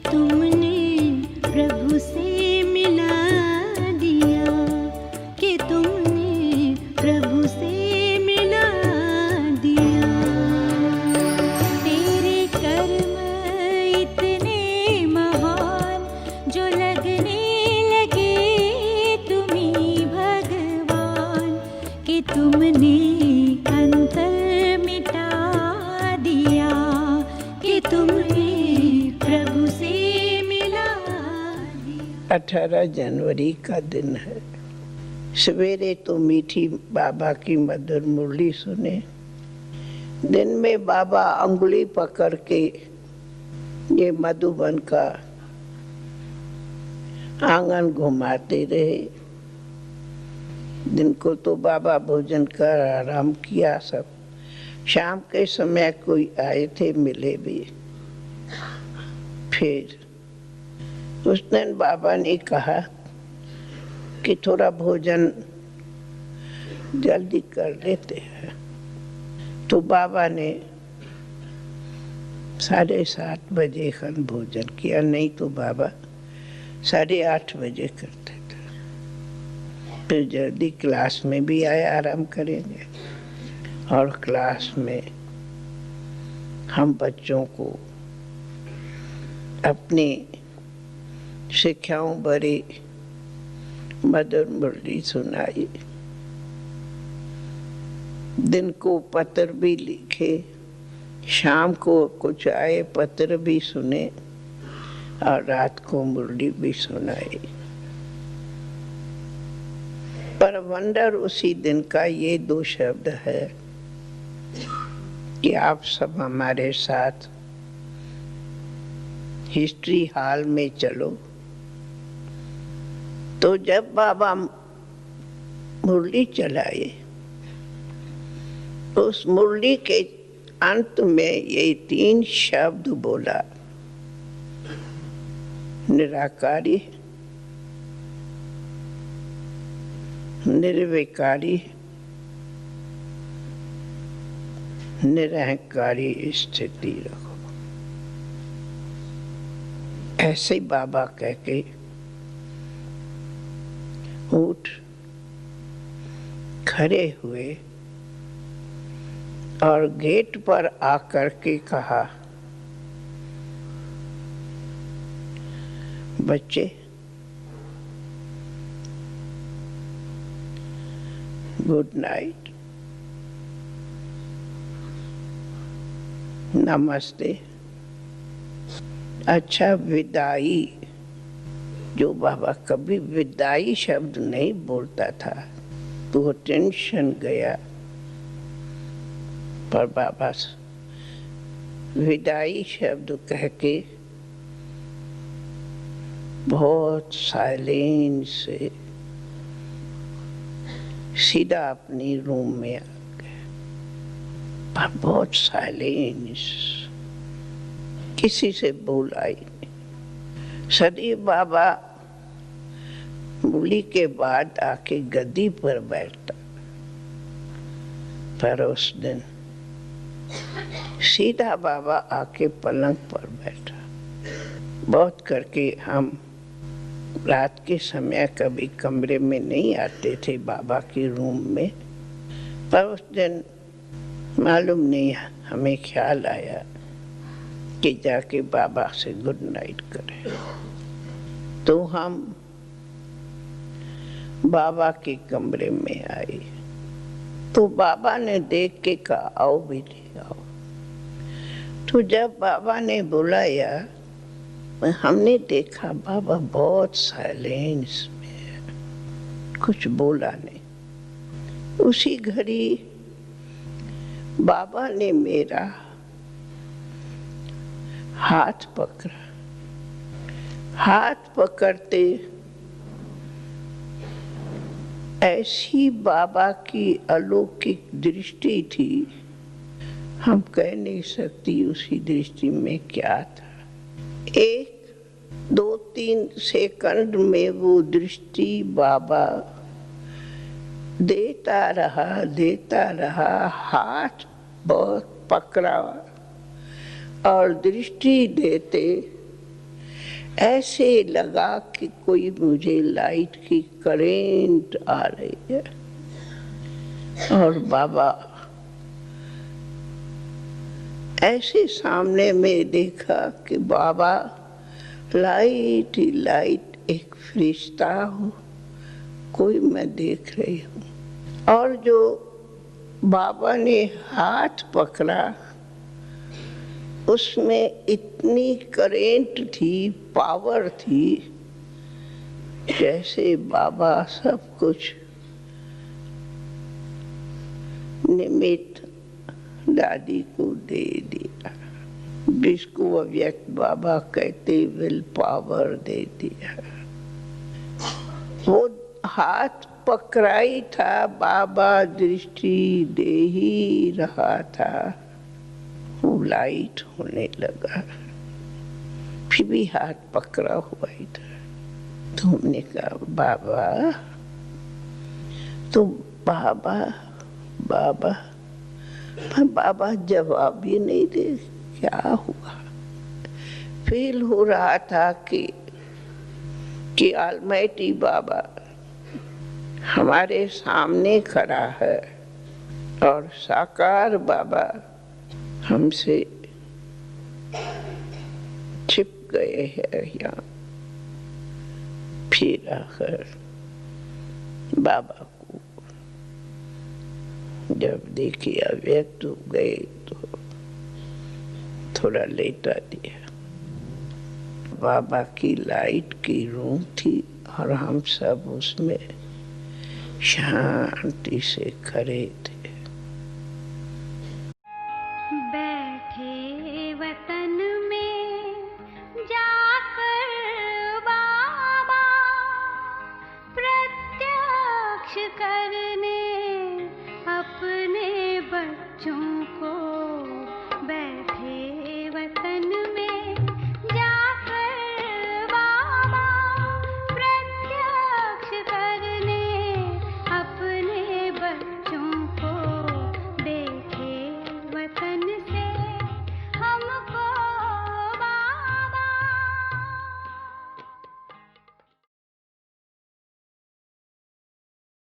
तुमने प्रभु से मिला दिया, कि तुमने प्रभु से मिला दिया। तेरे कर्म इतने महान जो लगने लगे तुम्ही भगवान, कि तुमने अंतर मिटा दिया, कि तुमने प्रभु से मिला दिया। 18 जनवरी का दिन है। सवेरे तो मीठी बाबा की मधुर मुरली सुने। दिन में बाबा अंगुली पकड़ के ये मधुबन का आंगन घुमाते रहे। दिन को तो बाबा भोजन कर आराम किया सब। शाम के समय कोई आए थे, मिले भी। फिर उस दिन बाबा ने कहा कि थोड़ा भोजन जल्दी कर लेते हैं। तो बाबा ने 7:30 बजे खन भोजन किया, नहीं तो बाबा 8:30 बजे करते थे। फिर जल्दी क्लास में भी आए, आराम करेंगे। और क्लास में हम बच्चों को अपनी शिक्षाओं भरी मधुर मुरली सुनाई। दिन को पत्र भी लिखे, शाम को कुछ आए पत्र भी सुने, और रात को मुरली भी सुनाई। पर वंडर उसी दिन का ये 2 शब्द है कि आप सब हमारे साथ हिस्ट्री हॉल में चलो। तो जब बाबा मुरली चलाए, उस मुरली के अंत में ये 3 शब्द बोला, निराकारी, निर्विकारी, निरहंकारी स्थिति रखो। ऐसे बाबा कह के उठ खड़े हुए और गेट पर आकर के कहा, बच्चे गुड नाइट, नमस्ते। अच्छा, विदाई, जो बाबा कभी विदाई शब्द नहीं बोलता था, तो टेंशन गया। पर बाबा विदाई शब्द कह के बहुत साइलेंस से सीधा अपनी रूम में आ गए। पर बहुत साइलेंस, किसी से बोला ही नहीं। सदी बाबा मुरली के बाद आके गद्दी पर बैठता, पर उस दिन सीधा बाबा आके पलंग पर बैठा। बहुत करके हम रात के समय कभी कमरे में नहीं आते थे बाबा के रूम में, पर उस दिन मालूम नहीं, हमें ख्याल आया कि जाके बाबा से गुड नाइट करें। तो हम बाबा के कमरे में आए, तो बाबा ने देख के कहा, आओ बेटी आओ। तो जब बाबा ने बुलाया, हमने देखा बाबा बहुत साइलेंस में है, कुछ बोला नहीं। उसी घड़ी बाबा ने मेरा हाथ पकड़ा। हाथ पकड़ते ऐसी बाबा की अलौकिक दृष्टि थी, हम कह नहीं सकती उसी दृष्टि में क्या था। 1-2-3 सेकंड में वो दृष्टि बाबा देता रहा, हाथ बहुत पकड़ा और दृष्टि देते ऐसे लगा कि कोई मुझे लाइट की करेंट आ रही है। और बाबा ऐसे सामने में देखा कि बाबा लाइट ही लाइट, एक फरिश्ता हूँ, कोई मैं देख रही हूँ। और जो बाबा ने हाथ पकड़ा उसमें इतनी करेंट थी, पावर थी, जैसे बाबा सब कुछ निमित्त दादी को दे दिया, जिसको अव्यक्त बाबा कहते विल पावर दे दिया। वो हाथ पकड़ाई था, बाबा दृष्टि दे ही रहा था, वो लाइट होने लगा। फिर भी हाथ पकड़ा हुआ ही था। तो हमने कहा बाबा, तो बाबा बाबा, पर बाबा जवाब ही नहीं दे। क्या हुआ? फील हो रहा था कि ऑलमाइटी बाबा हमारे सामने खड़ा है और साकार बाबा हमसे छिप गए हैं यहाँ। फिर आकर बाबा को जब देखी अव्यक्त हो गए तो थोड़ा लेटा दिया। बाबा की लाइट की रूम थी और हम सब उसमें शांति से खड़े थे। बैठे वतन में जाकर बाबा प्रत्यक्ष करने अपने बच्चों को बैठे